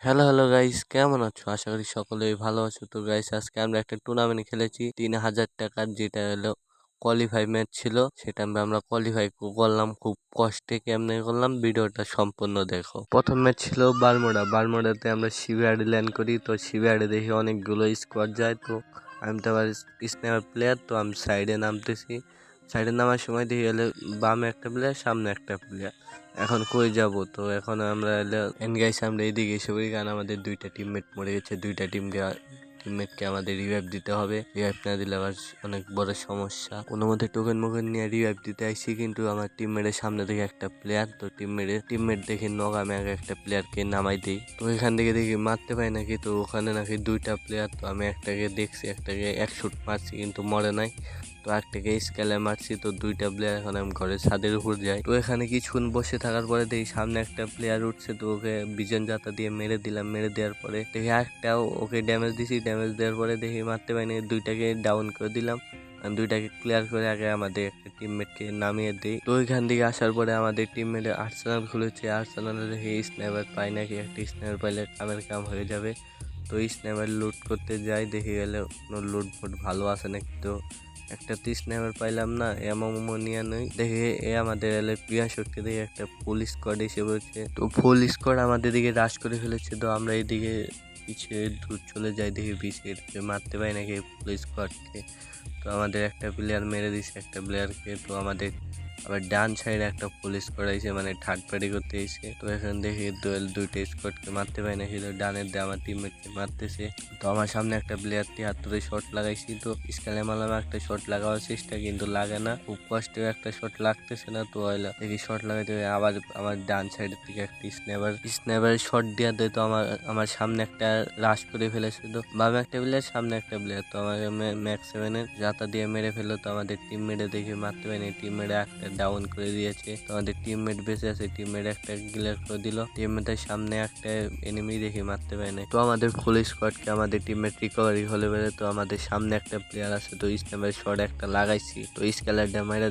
Hello hello guys, কেমন আছো? আশা করি সকলেই ভালো আছো। তো গাইস, আজকে আমরা একটা টুর্নামেন্ট খেলেছি 3,000 টাকার, যেটা হলো কোয়ালিফাই ম্যাচ ছিল। সেটা আমরা কোয়ালিফাই করলাম খুব কষ্টে। কেমনে করলাম, ভিডিওটা সম্পূর্ণ দেখো। প্রথম ম্যাচ ছিল বারমুডাতে আমরা শিবিয়ার্ডে ল্যান্ড করি। তো শিবিয়ার্ডে দেখি অনেকগুলো স্কোয়াড যায়। তো আমি তো আবার স্নাইপার প্লেয়ার, তো আমি সাইডে নামতেছি। সাইডে নামার সময় দেখি এলে বামে একটা প্লেয়ার, সামনে একটা প্লেয়ার। এখন কই যাব? তো এখন আমরা গাইস আমরা এইদিকে এসে পড়ি, কারণ আমাদের দুইটা টিমমেট মরে গেছে। দুইটা টিমমেটকে আমাদের রিভাইভ দিতে হবে। রিভাইভ না দিলে আবার অনেক বড় সমস্যা। কোনো মতে টোকেন মোকেন নিয়ে রিভাইভ দিতে আইসি, কিন্তু আমার টিমমেটের সামনে থেকে একটা প্লেয়ার। তো টিমমেট দেখে নক আমি আগে একটা প্লেয়ারকে নামাই দিই। তো এখান থেকে দেখি মারতে পাই নাকি, তো ওখানে নাকি দুইটা প্লেয়ার। তো আমি একটাকে দেখছি, একটাকে এক শুট মারছি কিন্তু মরে নাই। তো একটাকে স্কেলে মারছি। তো দুইটা প্লেয়ার। এখন আমি ঘরের ছাদের উপর যাই। তো এখানে কিছুক্ষণ বসে থাকার পরে দেখি সামনে একটা প্লেয়ার উঠছে। তো ওকে বিজন যাতা দিয়ে মেরে দিলাম। মেরে দেওয়ার পরে দেখি একটাও ওকে ড্যামেজ দিছি। ড্যামেজ দেওয়ার পরে দেখি মারতে পারিনি, দুইটাকে ডাউন করে দিলাম। দুইটাকে ক্লিয়ার করে আগে আমাদের একটা টিমমেটকে নামিয়ে দিই। তো ওইখান থেকে আসার পরে আমাদের টিমমেটে আর্সেনাল খুলেছে। আর্সেনালে দেখি স্নাইপার পাই নাকি, একটা স্নাইপার পাইলে কামের কাম হয়ে যাবে। তো স্নাইপার লুট করতে যাই, দেখি গেলে কোনো লুট ফুট ভালো আছে নাকি। তো একটা তো স্নাইপার পাইলাম না, এমন নিয়ে নই। দেখে আমাদের এলে প্রিয়া শক্তি দেখে একটা ফুল স্কোয়াড এসে পড়ছে। তো ফুল স্কোয়াড আমাদের দিকে রাশ করে ফেলেছে। তো আমরা এইদিকে পিছিয়ে দূর চলে যাই, দেখি পিছিয়ে মারতে পাই নাকি ফুল স্কোয়াডকে। তো আমাদের একটা প্লেয়ার মেরে দিছে একটা প্লেয়ারকে। তো আমাদের আবার ডান সাইডে একটা ফুল স্কোয়াড আইছে, মানে থার্ড পার্টি করতে এসে। তো এখন দেখি দুইটা স্কোয়াডকে মারতে পাই নাকি। তো ডানের দিয়ে আমার টিমমেটকে মারতেছে। তো আমার সামনে একটা প্লেয়ার 73 শট লাগাইছি। তো স্কালে মারলাম একটা শট লাগাবার চেষ্টা, কিন্তু লাগে না। খুব কষ্টে একটা শট লাগতেছে না। তো দেখি শট লাগাইতে আবার আমার ডান সাইডের থেকে একটা স্নাইপার শট দিয়া দেয়। তো আমার সামনে একটা রাশ করে ফেলেছে। তো বামে একটা প্লেয়ার, সামনে একটা প্লেয়ার। তো আমাকে ম্যাক্স 7-এর জাতা দিয়ে মেরে ফেললো। তো আমাদের টিমমেটে দেখে মারতে পারিনি, টিমমেটে একটা ডাউন করে দিয়েছে। তো আমাদের টিমমেট বেঁচে আছে, টিমমেট একটা ক্লিয়ার করে দিল। টিমমেটের সামনে একটা এনিমি দেখে মারতে পারিনি। তো আমাদের ফুল স্কোয়াডকে আমাদের টিমমেট রিকভারি হলে বেড়ে। তো আমাদের সামনে একটা প্লেয়ার আছে। তো স্নাইপার শট একটা লাগাইছি। তো স্কেলারটা মাইরা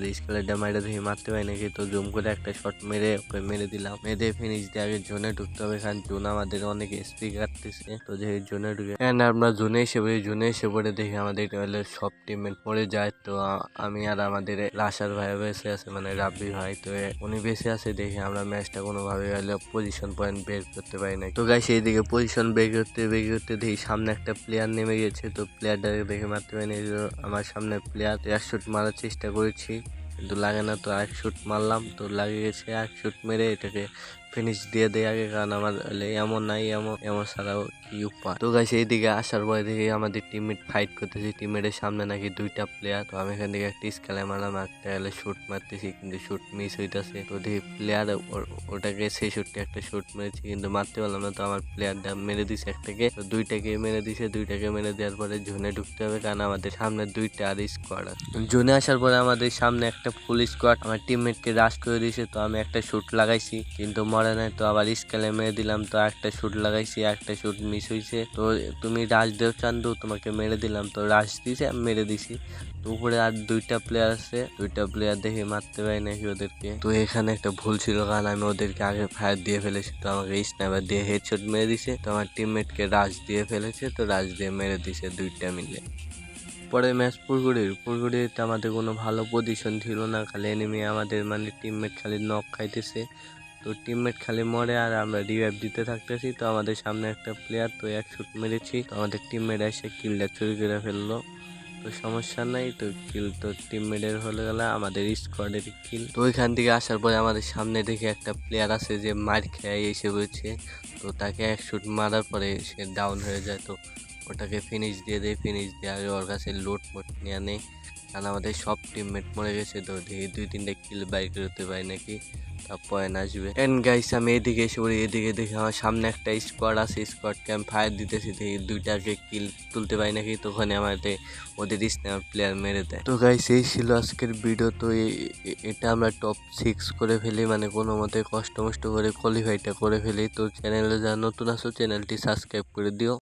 দেখে মারতে পারি নাকি। তো জুম করে একটা শট মেরে ওকে মেরে দিলাম। মেরে ফিনিশ দিয়ে আগে জোনে ঢুকতে হবে, কারণ জোন আমাদের অনেক এসপি কাটতেছে। তো যে জোনে ঢুকে আমরা জোনে এসে পড়ে দেখি আমাদের সব টিমমেট মরে যায়। তো আমি আর আমাদের লাশার ভাই বেঁচে আছে, মানে রাব্বি ভাই। তো উনি বেঁচে আছে দেখে আমরা ম্যাচটা কোনোভাবে পজিশন পয়েন্ট বের করতে পারি না। তো গাইস এইদিকে পজিশন বের করতে দেখি সামনে একটা প্লেয়ার নেমে গেছে। তো প্লেয়ারটাকে দেখে মারতে পারিনি। আমার সামনে প্লেয়ার এক শুট মারার চেষ্টা করেছি, কিন্তু লাগে না। তো এক শুট মারলাম, তো লাগে গেছে। এক শুট মেরে এটাকে ফিনিশ দিয়ে দেয় আগে, কারণ আমার এমন নাই, এমন ছাড়াও কি উপায়। তো গাইস এইদিকে আসার পরে দেখি আমাদের টিমমেট ফাইট করতেছি। টিমমেটের সামনে নাকি দুইটা প্লেয়ার। তো আমি এখান থেকে একটা স্কেলে মারলাম, একটা শুট মারতেছি, কিন্তু শুট মিস হইতেছে। তো দেখি প্লেয়ার ওটাকে সেই শুটটা একটা শুট মেরেছি, কিন্তু মারতে পারলাম না। তো আমার প্লেয়ারটা মেরে দিছে একটাকে। তো দুইটাকে মেরে দিছে। দুইটাকে মেরে দেওয়ার পরে জোনে ঢুকতে হবে, কারণ আমাদের সামনে দুইটা আর স্কোয়াড আছে। জোনে আসার পরে আমাদের সামনে একটা ফুল স্কোয়াড আমার টিমমেটকে রাশ করে দিয়েছে। তো আমি একটা শুট লাগাইছি, কিন্তু মরে নাই। তো আবার স্কেলে মেরে দিলাম। তো একটা শুট লাগাইছি, একটা শুট মিস হয়েছে। তো তুমি রাশ দেও চান্দু, তোমাকে মেরে দিলাম। তো রাশ দিছে, আমি মেরে দিছি। তো উপরে আর দুইটা প্লেয়ার আছে, দুইটা প্লেয়ার দেখে মারতে পারি নাকি ওদেরকে। তো এখানে একটা ভুল ছিল, কারণ আমি ওদেরকে আগে ফায়ার দিয়ে ফেলেছি। তো আমাকে স্নাইপার দিয়ে হেডশট মেরে দিছে। তো আমার টিমমেটকে রাশ দিয়ে ফেলেছে। তো রাশ দিয়ে মেরে দিছে দুইটা মিলে। পরের ম্যাচ পুরগুড়িতে আমাদের কোনো ভালো পজিশন ছিল না, খালি এনিমি আমাদের মানে টিমমেট খালি নক খাইতেছে। তো টিমমেট খালি মরে আর আমরা রিভাইভ দিতে থাকতেছি। তো আমাদের সামনে একটা প্লেয়ার, তো এক শুট মেরেছি। তো আমাদের টিমমেট এসে কিলটা চুরি করে ফেললো। তো সমস্যা নাই, তো কিল তো টিমমেটের হলে গেলে আমাদের স্কোয়াডের কিল। তো ওইখান থেকে আসার পরে আমাদের সামনে দেখে একটা প্লেয়ার আছে যে মার খেয়ে এসে বলছে। তো তাকে এক শুট মারার পরে সে ডাউন হয়ে যায়। তো ওটাকে ফিনিশ দিয়ে দেয়। ফিনিশ দিয়ে আগে ওর কাছে লুট মোট নিয়ে নেই, কারণ আমাদের সব টিমমেট মরে গেছে। তো দেখি 2-3টা কিল বাইর করতে পারি নাকি, তারপরে আসবে। এন্ড গাইস আমি এদিকে এসে পড়ি। এদিকে দেখি আমার সামনে একটা স্কোয়াড আছে। স্কোয়াডকে আমি ফায়ার দিতেছি, দেখি দুইটাকে কিল তুলতে পারি নাকি। তখন আমাদের ওদের স্ন্যাপ প্লেয়ার মেরে দেয়। তো গাইস এই ছিল আজকের ভিডিও। তো এটা আমরা টপ 6 করে ফেলি, মানে কোনো মতে কষ্ট মষ্ট করে কোয়ালিফাইটা করে ফেলি। তো চ্যানেলে যারা নতুন আছো চ্যানেলটি সাবস্ক্রাইব করে দিও।